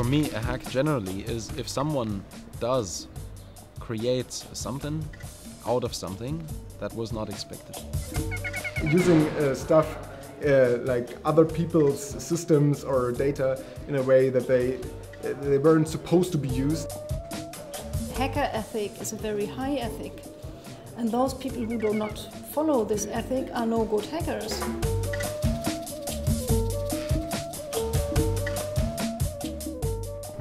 For me, a hack generally is if someone does create something out of something that was not expected. Using stuff like other people's systems or data in a way that they weren't supposed to be used. Hacker ethic is a very high ethic, and those people who do not follow this ethic are no good hackers.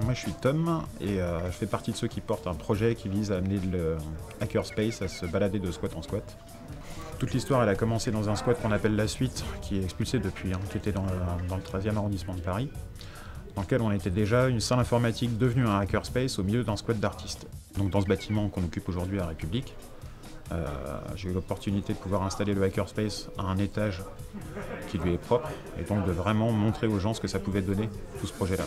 Moi je suis Tom et je fais partie de ceux qui portent un projet qui vise à amener le hackerspace à se balader de squat en squat. Toute l'histoire elle a commencé dans un squat qu'on appelle La Suite, qui est expulsé depuis, qui était dans le 13e arrondissement de Paris, dans lequel on était déjà une salle informatique devenue un hackerspace au milieu d'un squat d'artistes. Donc dans ce bâtiment qu'on occupe aujourd'hui à République, j'ai eu l'opportunité de pouvoir installer le hackerspace à un étage qui lui est propre et donc de vraiment montrer aux gens ce que ça pouvait donner, tout ce projet-là.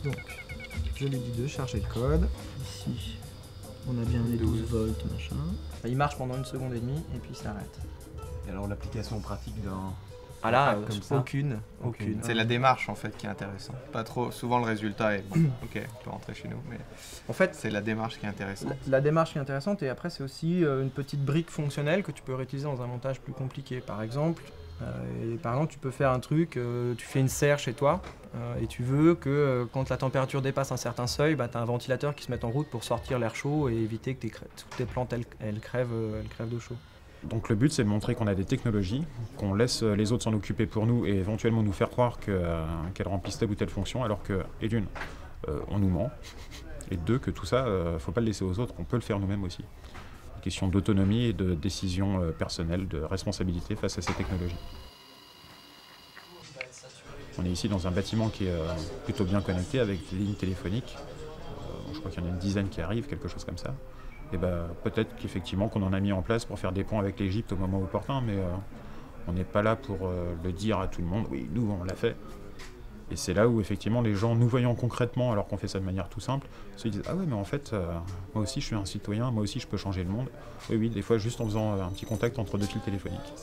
Donc, je lui dis de charger le code. Ici, on a bien les 12 volts, machin. Il marche pendant 1 seconde et demie et puis il s'arrête. Et alors l'application pratique d'un... Ah là, comme ça. aucune. C'est la démarche en fait qui est intéressante. Pas trop. Souvent le résultat est bon. Ok, on peut rentrer chez nous, mais En fait, c'est la démarche qui est intéressante. la démarche qui est intéressante et après c'est aussi une petite brique fonctionnelle que tu peux réutiliser dans un montage plus compliqué. Par exemple, tu peux faire un truc, tu fais une serre chez toi et tu veux que quand la température dépasse un certain seuil, tu as un ventilateur qui se met en route pour sortir l'air chaud et éviter que toutes tes plantes elles crèvent de chaud. Donc le but c'est de montrer qu'on a des technologies, qu'on laisse les autres s'en occuper pour nous et éventuellement nous faire croire qu'elles remplissent telle ou telle fonction, alors que, et d'une, on nous ment, et deux, que tout ça, faut pas le laisser aux autres, on peut le faire nous-mêmes aussi. Une question d'autonomie et de décision personnelle, de responsabilité face à ces technologies. On est ici dans un bâtiment qui est plutôt bien connecté avec des lignes téléphoniques. Je crois qu'il y en a une dizaine qui arrivent, quelque chose comme ça. Et peut-être qu'effectivement qu'on en a mis en place pour faire des ponts avec l'Égypte au moment opportun, mais on n'est pas là pour le dire à tout le monde, oui, nous on l'a fait. Et c'est là où effectivement les gens, nous voyant concrètement, alors qu'on fait ça de manière tout simple, se disent « Ah ouais, mais en fait, moi aussi je suis un citoyen, moi aussi je peux changer le monde. » Oui, des fois juste en faisant un petit contact entre 2 fils téléphoniques.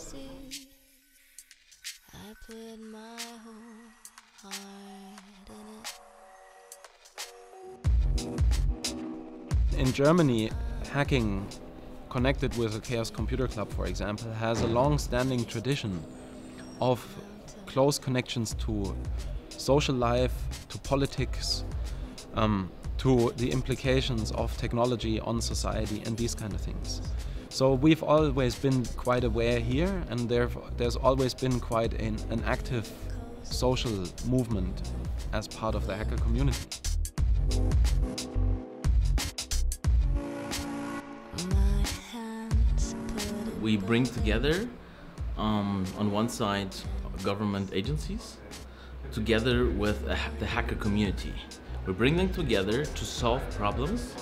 In Germany, hacking connected with the Chaos Computer Club, for example, has a long-standing tradition of close connections to social life, to politics, to the implications of technology on society and these kind of things. So we've always been quite aware here, and there's always been quite an active social movement as part of the hacker community. We bring together, on one side, government agencies, together with the hacker community. We bring them together to solve problems.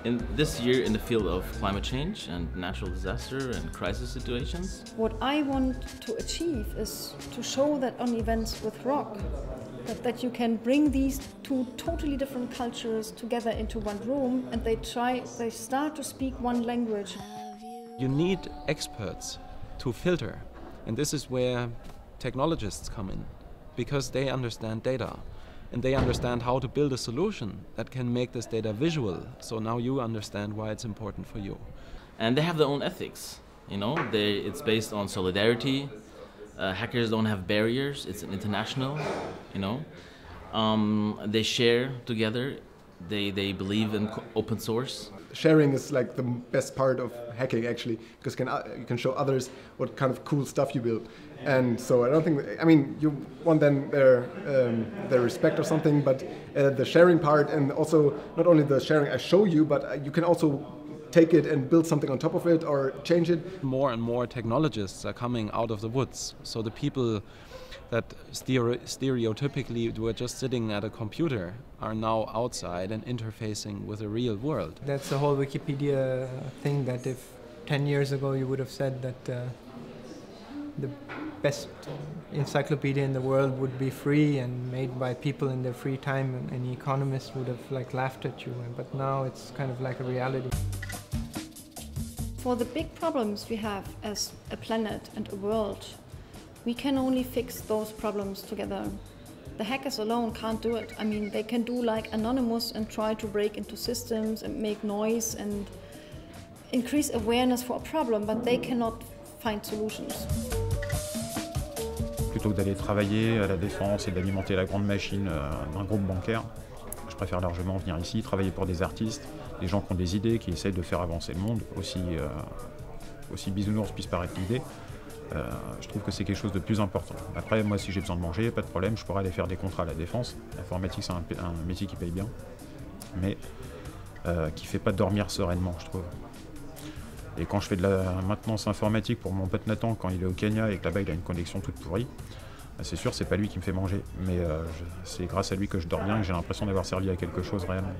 In this year, in the field of climate change and natural disaster and crisis situations. What I want to achieve is to show that on events with rock, that you can bring these 2 totally different cultures together into one room, and they start to speak one language. You need experts to filter, and this is where technologists come in, because they understand data and they understand how to build a solution that can make this data visual, so now you understand why it's important for you. And they have their own ethics, you know, it's based on solidarity. Hackers don't have barriers, it's an international, you know. They share together, they believe in open source. Sharing is like the best part of hacking actually, because you can show others what kind of cool stuff you build. And so I don't think, I mean, you want then their respect or something, but the sharing part, and also not only the sharing I show you, but you can also take it and build something on top of it or change it. More and more technologists are coming out of the woods. So the people that stereotypically were just sitting at a computer are now outside and interfacing with the real world. That's the whole Wikipedia thing, that if 10 years ago you would have said that the best encyclopedia in the world would be free and made by people in their free time, and any economist would have laughed at you, but now it's kind of like a reality. For the big problems we have as a planet and a world, we can only fix those problems together. The hackers alone can't do it. I mean, they can do like Anonymous and try to break into systems and make noise and increase awareness for a problem, but they cannot find solutions. Plutôt que d'aller travailler à la défense et d'alimenter la grande machine d'un groupe bancaire, je préfère largement venir ici, travailler pour des artistes, des gens qui ont des idées, qui essayent de faire avancer le monde, aussi bisounours puisse paraître l'idée. Je trouve que c'est quelque chose de plus important. Après, moi, si j'ai besoin de manger, pas de problème, je pourrais aller faire des contrats à la défense. L'informatique, c'est un métier qui paye bien, mais qui ne fait pas dormir sereinement, je trouve. Et quand je fais de la maintenance informatique pour mon pote Nathan, quand il est au Kenya et que là-bas il a une connexion toute pourrie, c'est sûr, c'est pas lui qui me fait manger, mais c'est grâce à lui que je dors bien et que j'ai l'impression d'avoir servi à quelque chose réellement.